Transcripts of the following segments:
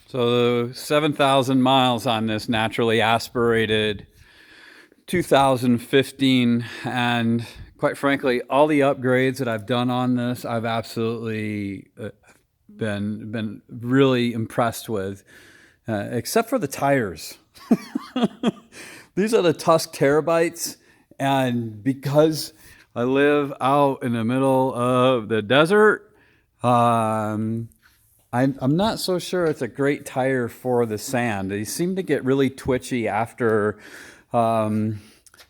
So 7,000 miles on this naturally aspirated 2015, and quite frankly, all the upgrades that I've done on this, I've absolutely been really impressed with, except for the tires. These are the Tusk Terabytes, and because I live out in the middle of the desert, um, I'm not so sure it's a great tire for the sand. They seem to get really twitchy um,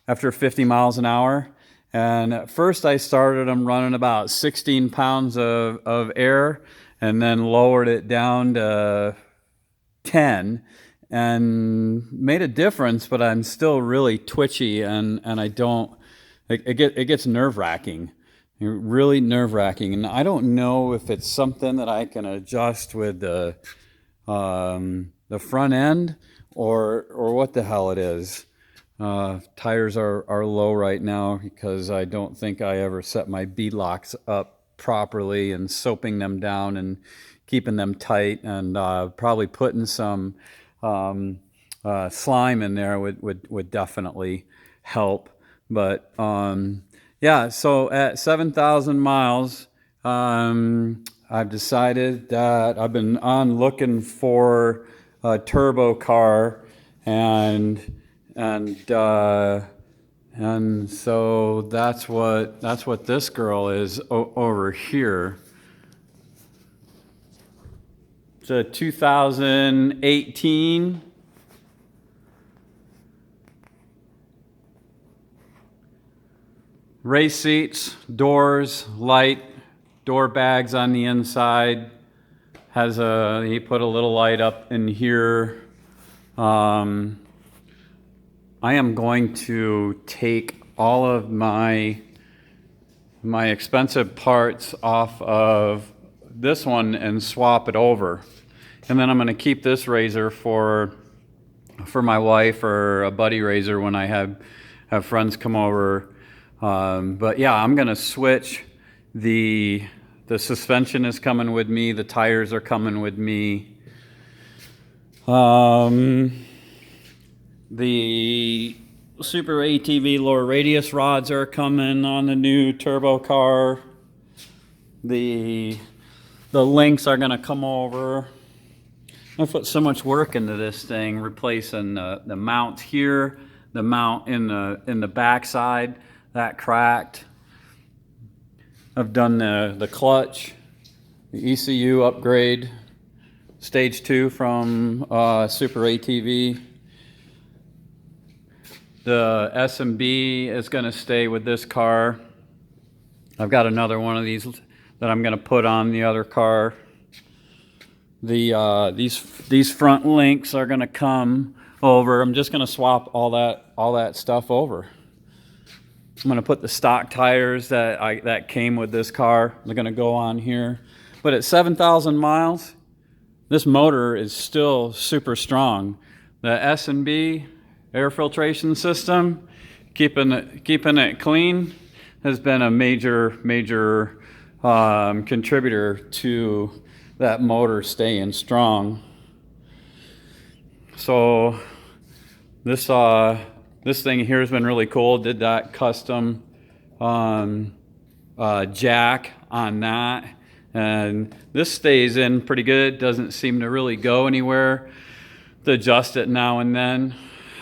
after 50 miles an hour. And at first I started them running about 16 pounds of air and then lowered it down to 10 and made a difference, but I'm still really twitchy and I don't, it gets nerve wracking. Really nerve wracking, and I don't know if it's something that I can adjust with the front end or what the hell it is. Tires are low right now because I don't think I ever set my beadlocks up properly and soaping them down and keeping them tight, and probably putting some slime in there would definitely help. But yeah, so at 7,000 miles, I've decided that I've been on looking for a turbo car, and so that's what this girl is over here. It's a 2018 race seats, doors, light, door bags on the inside. He put a little light up in here. I am going to take all of my expensive parts off of this one and swap it over. And then I'm going to keep this razor for my wife or a buddy razor when I have friends come over. But yeah, I'm gonna switch. The suspension is coming with me. The tires are coming with me. The Super ATV lower radius rods are coming on the new turbo car. The links are gonna come over. I put so much work into this thing, replacing the mount here, the mount in the backside. That cracked. I've done the clutch, the ECU upgrade, stage 2 from Super ATV. The S&B is going to stay with this car. I've got another one of these that I'm going to put on the other car. These front links are going to come over. I'm just going to swap all that stuff over. I'm going to put the stock tires that came with this car. They're going to go on here. But at 7,000 miles, this motor is still super strong. The S&B air filtration system, keeping it clean, has been a major contributor to that motor staying strong. So this thing here has been really cool. Did that custom jack on that, and this stays in pretty good. Doesn't seem to really go anywhere. To adjust it now and then.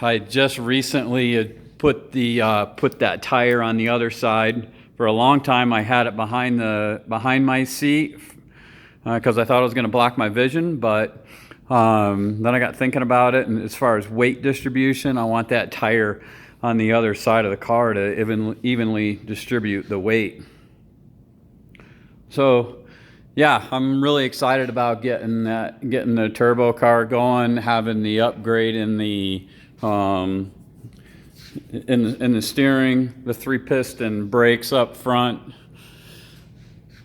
I just recently put that tire on the other side. For a long time, I had it behind my seat because I thought it was going to block my vision, but then I got thinking about it, and as far as weight distribution, I want that tire on the other side of the car to evenly distribute the weight. So yeah, I'm really excited about getting the turbo car going, having the upgrade in the steering, the 3-piston brakes up front,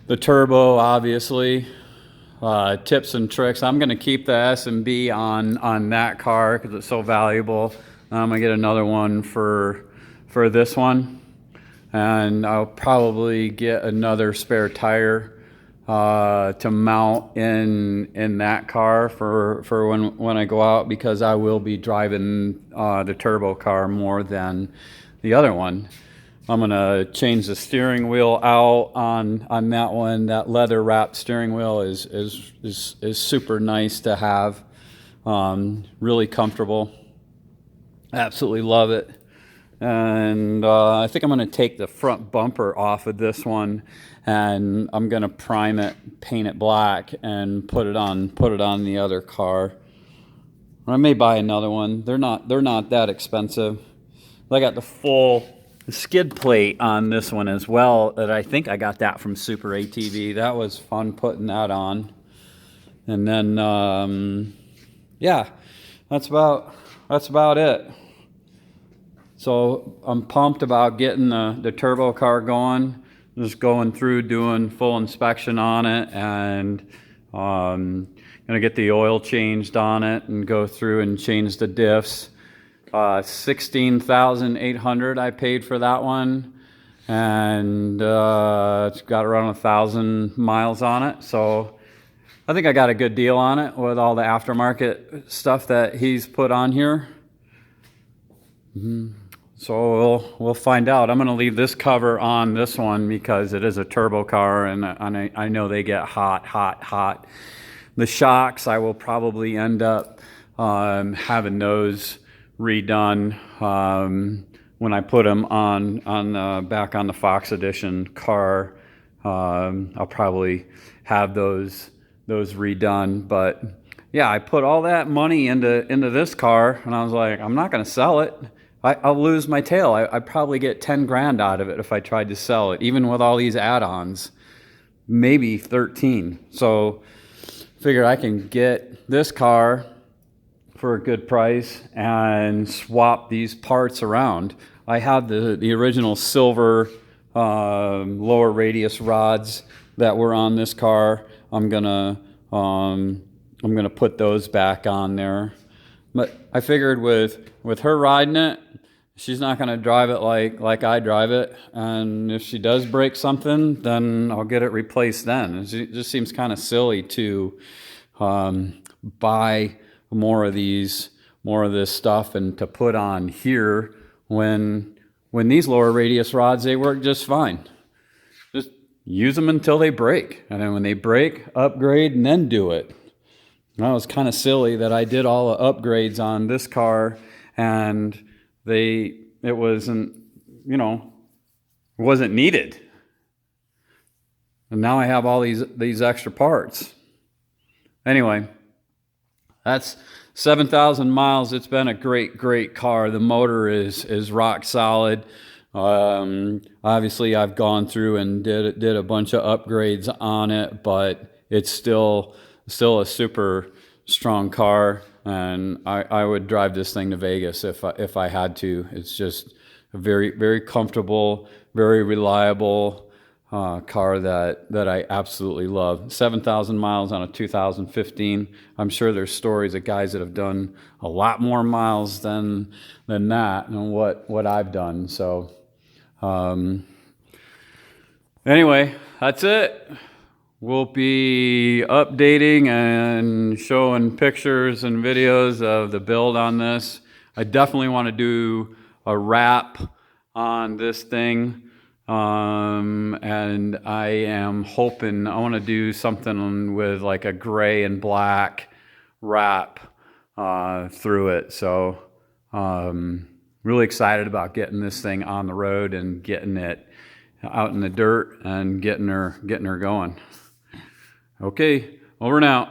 the turbo obviously. Tips and tricks. I'm going to keep the S&B on that car because it's so valuable. I'm going to get another one for this one, and I'll probably get another spare tire to mount in that car for when I go out, because I will be driving the turbo car more than the other one. I'm gonna change the steering wheel out on that one. That leather wrapped steering wheel is super nice to have. Really comfortable. Absolutely love it. And I think I'm going to take the front bumper off of this one, and I'm going to prime it, paint it black, and put it on the other car. I may buy another one. They're not that expensive. I got the full skid plate on this one as well, that I think I got that from Super ATV. That was fun putting that on. And then yeah, that's about it. So I'm pumped about getting the turbo car going. Just going through, doing full inspection on it, and gonna get the oil changed on it and go through and change the diffs. 16,800 I paid for that one, and it's got around 1,000 miles on it. So I think I got a good deal on it with all the aftermarket stuff that he's put on here. So we'll find out. I'm going to leave this cover on this one because it is a turbo car, and I know they get hot. The shocks, I will probably end up having those redone when I put them on back on the Fox Edition car. I'll probably have those redone. But yeah, I put all that money into this car, and I was like, I'm not going to sell it. I'll lose my tail. I'd probably get 10 grand out of it if I tried to sell it, even with all these add-ons, maybe 13. So figure I can get this car for a good price and swap these parts around. I have the original silver lower radius rods that were on this car. I'm gonna put those back on there. But I figured with her riding it, she's not going to drive it like I drive it. And if she does break something, then I'll get it replaced then. It just seems kind of silly to buy more of this stuff and to put on here when these lower radius rods, they work just fine. Just use them until they break. And then when they break, upgrade and then do it. That was kind of silly that I did all the upgrades on this car, and it wasn't needed. And now I have all these extra parts. Anyway, that's 7,000 miles. It's been a great car. The motor is rock solid. Obviously, I've gone through and did a bunch of upgrades on it, but it's still a super strong car, and I would drive this thing to Vegas if I had to. It's just a very comfortable, very reliable car that I absolutely love. 7,000 miles on a 2015. I'm sure there's stories of guys that have done a lot more miles than that and what I've done. So anyway, that's it. We'll be updating and showing pictures and videos of the build on this. I definitely want to do a wrap on this thing. And I am hoping I want to do something with like a gray and black wrap through it. So really excited about getting this thing on the road and getting it out in the dirt and getting her going. Okay, over and out.